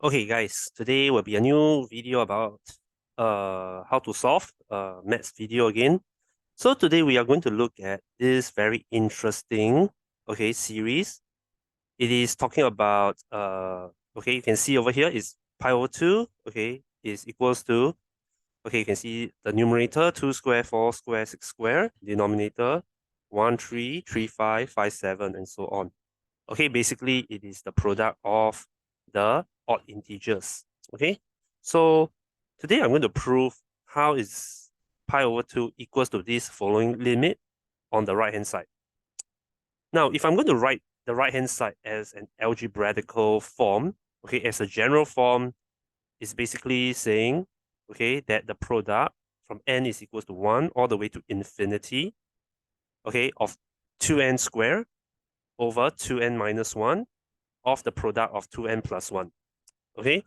Okay, guys, today will be a new video about how to solve maths video again. So today we are going to look at this very interesting series. It is talking about you can see over here is pi over 2 is equals to you can see the numerator 2 square, 4 square, 6 square, denominator 1 3 3 5 5 7 and so on. Okay, basically it is the product of the odd integers. Okay, so today I'm going to prove how is pi over 2 equals to this following limit on the right hand side. Now, if I'm going to write the right hand side as an algebraical form, okay, as a general form, is basically saying, okay, that the product from n is equals to 1 all the way to infinity, okay, of 2n squared over 2n minus 1 of the product of 2n plus 1. Okay,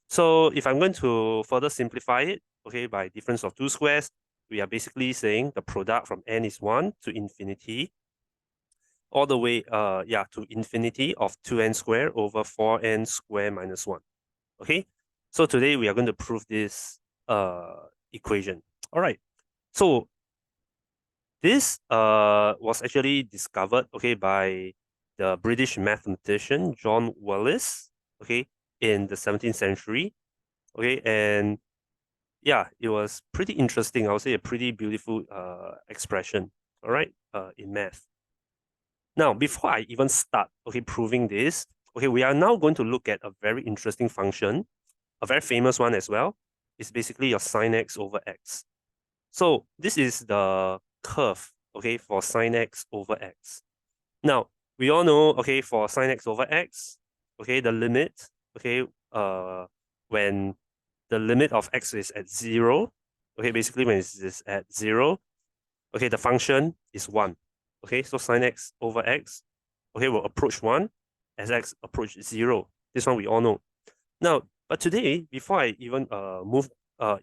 so if I'm going to further simplify it, okay, by difference of two squares, we are basically saying the product from n is 1 to infinity, all the way to infinity of 2n squared over 4n squared minus 1. Okay, so today we are going to prove this equation. All right, so this was actually discovered by the British mathematician John Wallis, in the 17th century. And yeah, it was pretty interesting. I would say a pretty beautiful expression, all right, in math. Now, before I even start, proving this, we are now going to look at a very interesting function, a very famous one as well. It's basically your sine x over x. So this is the curve, for sine x over x. Now, we all know, for sine x over x, the limit, when the limit of x is at 0, basically when it is at 0, the function is 1. So sine x over x, will approach 1 as x approaches 0. This one we all know. Now, but today, before I even move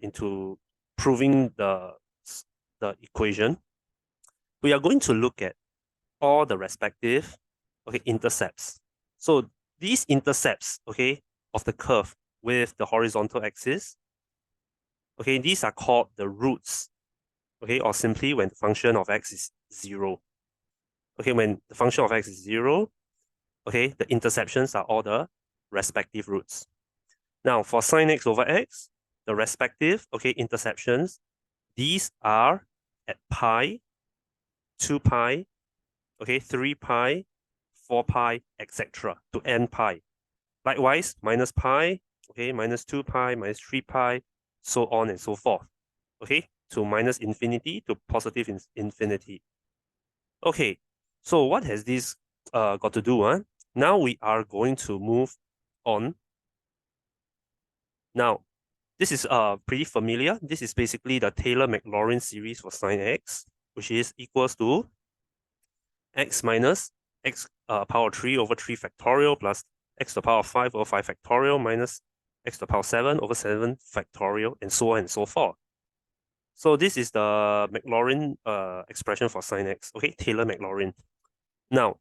into proving the equation, we are going to look at all the respective intercepts. So these intercepts of the curve with the horizontal axis, these are called the roots, or simply when the function of x is 0. When the function of x is 0, the interceptions are all the respective roots. Now for sine x over x, the respective interceptions, these are at pi, 2 pi, 3 pi, 4 pi, etc. to n pi. Likewise, minus pi, minus 2 pi, minus 3 pi, so on and so forth, to minus infinity to positive infinity. Okay, so what has this got to do? Now we are going to move on. Now, this is pretty familiar. This is basically the Taylor-Maclaurin series for sine x, which is equals to x minus x power 3 over 3 factorial plus x to the power 5 over 5 factorial minus x to the power 7 over 7 factorial, and so on and so forth. So this is the Maclaurin expression for sine x, Taylor-Maclaurin. Now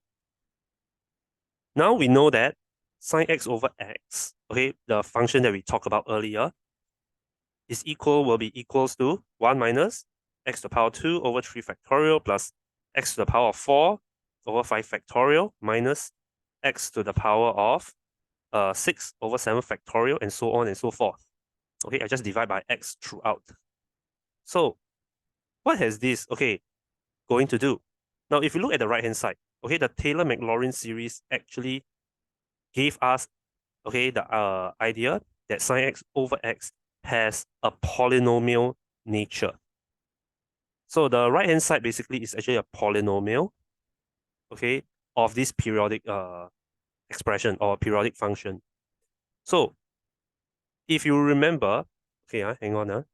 we know that sine x over x, the function that we talked about earlier, will be equals to 1 minus x to the power 2 over 3 factorial plus x to the power 4 over 5 factorial minus x to the power of 6 over 7 factorial, and so on and so forth. I just divide by x throughout. So what has this going to do? Now, if you look at the right-hand side, the Taylor-Maclaurin series actually gave us the idea that sine x over x has a polynomial nature. So the right-hand side basically is actually a polynomial, of this periodic expression or periodic function. So if you remember, hang on.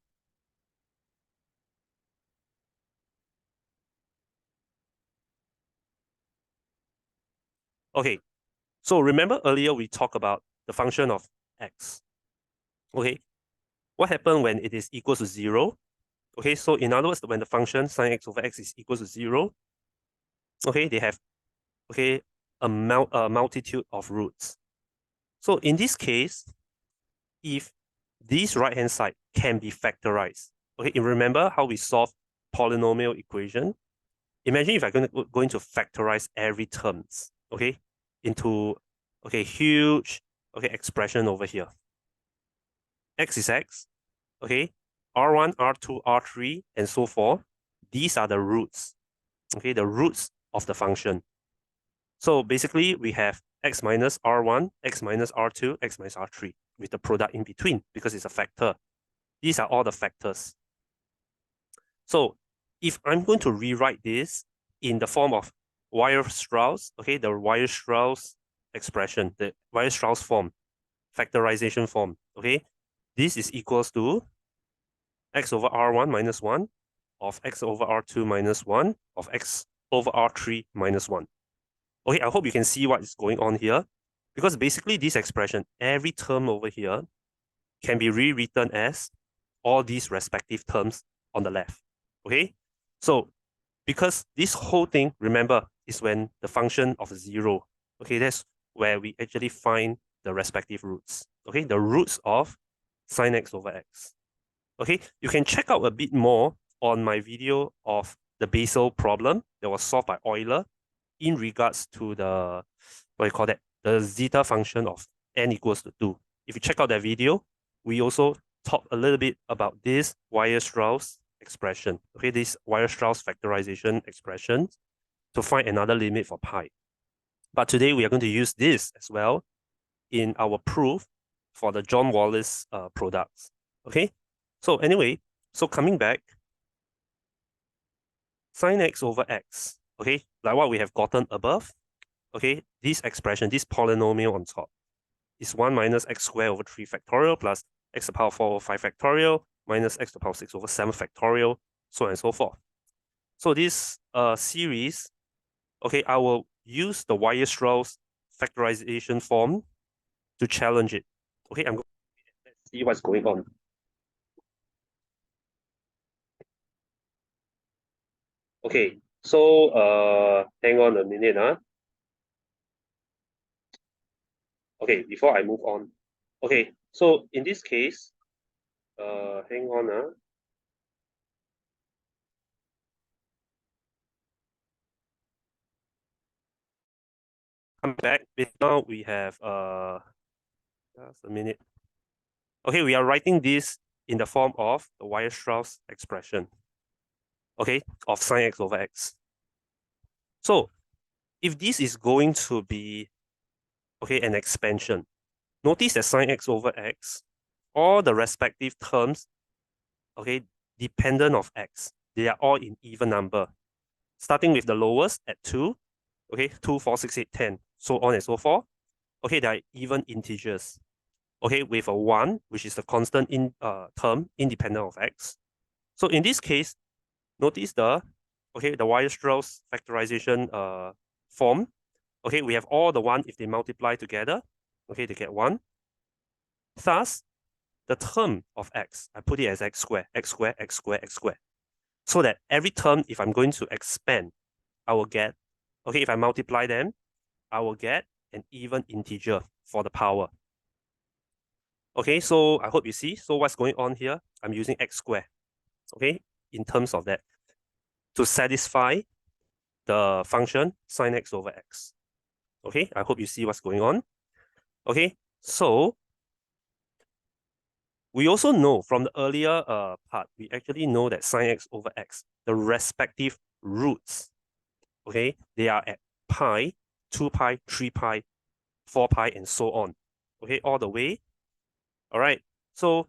Okay, so remember earlier we talked about the function of x. What happened when it is equal to 0? So in other words, when the function sine x over x is equal to 0, they have a multitude of roots. So in this case, if this right-hand side can be factorized. Okay, and remember how we solve polynomial equation? Imagine if I'm going to factorize every terms, okay, into, okay, huge, okay, expression over here. X is X, okay, R1, R2, R3, and so forth. These are the roots, okay, the roots of the function. So basically, we have X minus R1, X minus R2, X minus R3 with the product in between because it's a factor. These are all the factors. So if I'm going to rewrite this in the form of Weierstrass, okay, the Weierstrass expression, the Weierstrass form, factorization form, okay, this is equals to X over R1 minus 1 of X over R2 minus 1 of X over R3 minus 1. Okay, I hope you can see what is going on here, because basically this expression, every term over here can be rewritten as all these respective terms on the left. Okay, so because this whole thing, remember, is when the function of 0. Okay, that's where we actually find the respective roots. Okay, the roots of sine x over x. Okay, you can check out a bit more on my video of the Basel problem that was solved by Euler in regards to the, what you call that, the zeta function of n equals to 2. If you check out that video, we also talk a little bit about this Weierstrass expression, okay, this Weierstrass factorization expression to find another limit for pi. But today we are going to use this as well in our proof for the John Wallis products, okay? So anyway, so coming back, sine x over x, okay, like what we have gotten above, okay, this expression, this polynomial on top is 1 minus x squared over 3 factorial plus x to the power 4 over 5 factorial minus x to the power 6 over 7 factorial, so on and so forth. So this series, okay, I will use the Weierstrass factorization form to challenge it. Okay, I'm going to see what's going on. Okay, so hang on a minute. Okay, before I move on. Okay, so in this case, hang on. Come back. Now we have just a minute. Okay, we are writing this in the form of the Weierstrass expression, okay, of sine x over x. So if this is going to be, okay, an expansion, notice that sine x over x, all the respective terms, okay, dependent of x, they are all in even number, starting with the lowest at 2, okay, 2, 4, 6, 8, 10, so on and so forth. Okay, they are even integers, okay, with a 1, which is the constant term independent of x. So in this case, notice the, okay, the Weierstrass factorization form. Okay, we have all the 1 if they multiply together. Okay, they get 1. Thus, the term of x, I put it as x squared, x squared, x squared, x squared. So that every term, if I'm going to expand, I will get, okay, if I multiply them, I will get an even integer for the power. Okay, so I hope you see. So what's going on here? I'm using x squared, okay, in terms of that, to satisfy the function sine x over x. Okay, I hope you see what's going on. Okay, so we also know from the earlier part, we actually know that sine x over x, the respective roots, okay, they are at pi, 2 pi, 3 pi, 4 pi, and so on. Okay, all the way. All right, so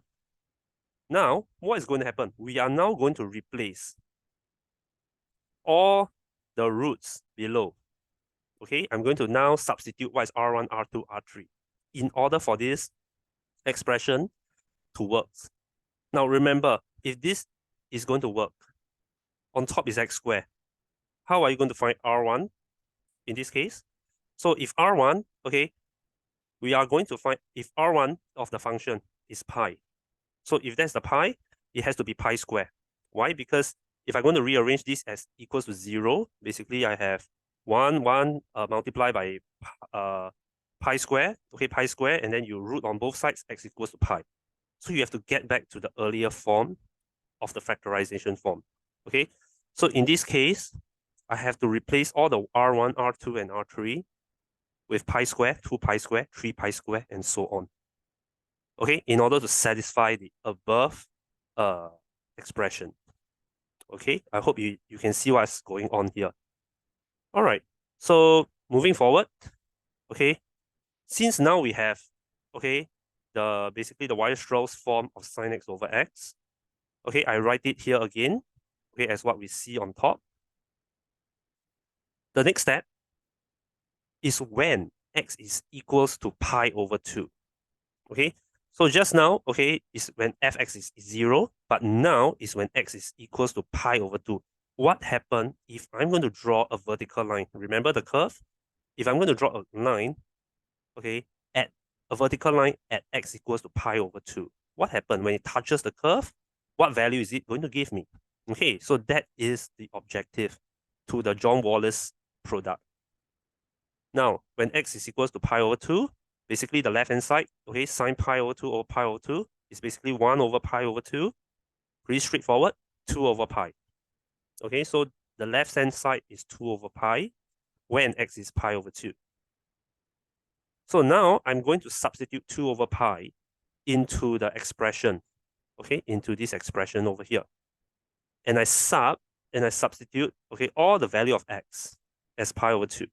now what is going to happen? We are now going to replace all the roots below. Okay, I'm going to now substitute what is R1, R2, R3 in order for this expression to work. Now remember, if this is going to work, on top is x squared. How are you going to find R1 in this case? So if R1, okay, we are going to find if R1 of the function is pi. So if that's the pi, it has to be pi squared. Why? Because if I'm going to rearrange this as equals to 0, basically I have 1 multiplied by pi square, okay, pi square, and then you root on both sides, x equals to pi. So you have to get back to the earlier form of the factorization form, okay? So in this case, I have to replace all the R1, R2, and R3 with pi square, 2 pi square, 3 pi square, and so on, okay, in order to satisfy the above expression, okay? I hope you can see what's going on here. All right, so moving forward, okay, since now we have, okay, basically the Weierstrass form of sine x over x, okay, I write it here again, okay, as what we see on top. The next step is when x is equals to pi over 2, okay? So just now, okay, is when fx is 0, but now is when x is equals to pi over 2. What happened if I'm going to draw a vertical line? Remember the curve? If I'm going to draw a line, okay, at a vertical line at x equals to pi over 2, what happened when it touches the curve? What value is it going to give me? Okay, so that is the objective to the John Wallis product. Now, when x is equals to pi over 2, basically the left-hand side, okay, sine pi over 2 over pi over 2 is basically 1 over pi over 2. Pretty straightforward, 2 over pi. Okay, so the left-hand side is 2 over pi when x is pi over 2. So now I'm going to substitute 2 over pi into the expression, okay, into this expression over here. And I substitute, okay, all the value of x as pi over 2.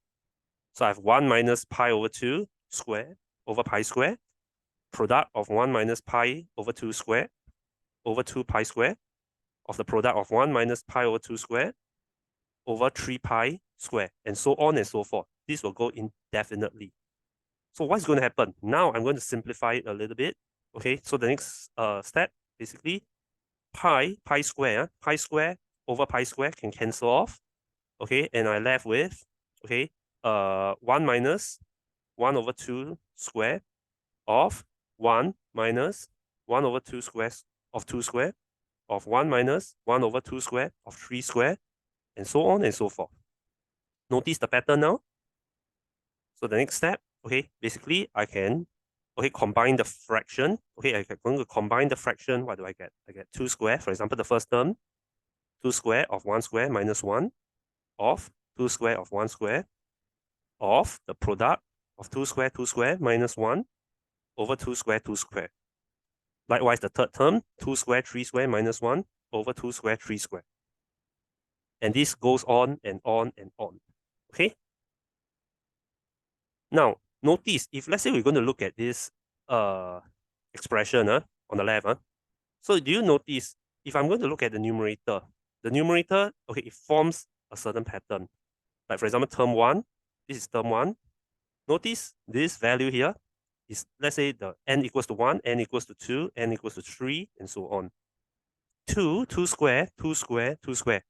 So I have 1 minus pi over 2 square over pi square, product of 1 minus pi over 2 square over 2 pi square of the product of 1 minus pi over 2 square over 3 pi square, and so on and so forth. This will go indefinitely. So what's going to happen? Now I'm going to simplify it a little bit. Okay, so the next step, basically, pi square over pi square can cancel off. Okay, and I left with, okay, 1 minus 1 over 2 square of 1 minus 1 over 2 squares of 2 square of 1 minus 1 over 2 square of 3 square, and so on and so forth. Notice the pattern now. So the next step, okay, basically I can, okay, combine the fraction. Okay, I'm going to combine the fraction. What do I get? I get 2 square. For example, the first term, 2 square of 1 square minus 1 of 2 square of 1 square of the product of 2 square minus 1 over 2 square 2 square. Likewise, the third term, 2 square 3 square minus 1 over 2 square 3 square. And this goes on and on and on. Okay? Now, notice, if let's say we're going to look at this expression on the left. So do you notice, if I'm going to look at the numerator, okay, it forms a certain pattern. Like for example, term 1, this is term 1. Notice this value here is, let's say the n equals to 1, n equals to 2, n equals to 3, and so on. 2 square, 2 square, 2 square.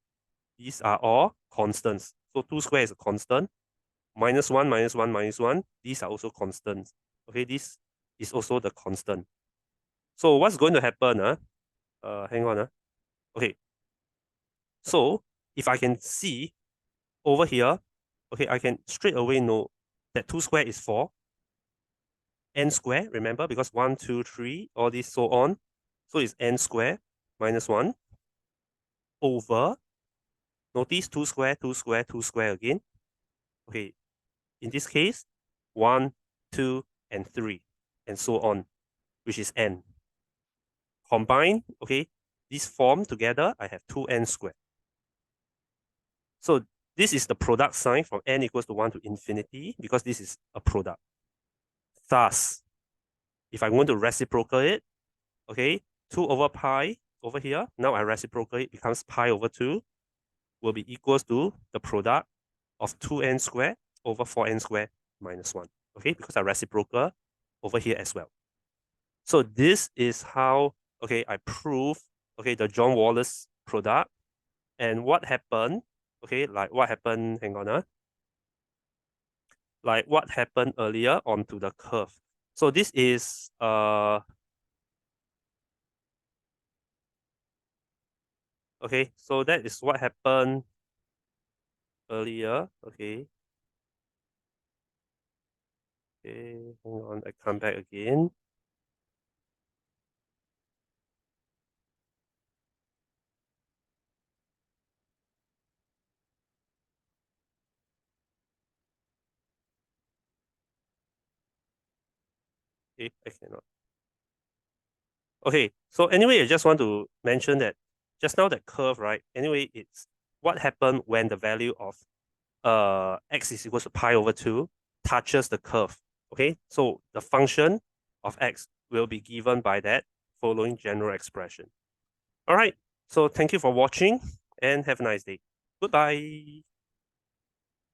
These are all constants. So 2 square is a constant. Minus 1, minus 1, minus 1. These are also constants. Okay, this is also the constant. So what's going to happen? Hang on. Okay. So if I can see over here, okay, I can straight away know that 2 square is 4. N square, remember, because 1, 2, 3, all this so on. So it's n square minus 1 over, notice 2 square, 2 square, 2 square again. Okay, in this case, 1, 2, and 3, and so on, which is n. Combine, okay, this form together, I have 2n squared. So this is the product sign from n equals to 1 to infinity, because this is a product. Thus, if I want to reciprocal it, okay, 2 over pi over here, now I reciprocal it, becomes pi over 2, will be equals to the product of 2n squared over 4n squared minus 1, okay, because I reciprocal over here as well. So this is how, okay, I prove, okay, the John Wallis product. And what happened, okay, like what happened, hang on, like what happened earlier onto the curve. So this is, okay, so that is what happened earlier, okay. Okay, hang on, I come back again. Okay, I cannot. Okay, so anyway, I just want to mention that just now that curve, right? Anyway, it's what happened when the value of x is equal to pi over 2 touches the curve. Okay, so the function of x will be given by that following general expression. All right, so thank you for watching and have a nice day. Goodbye.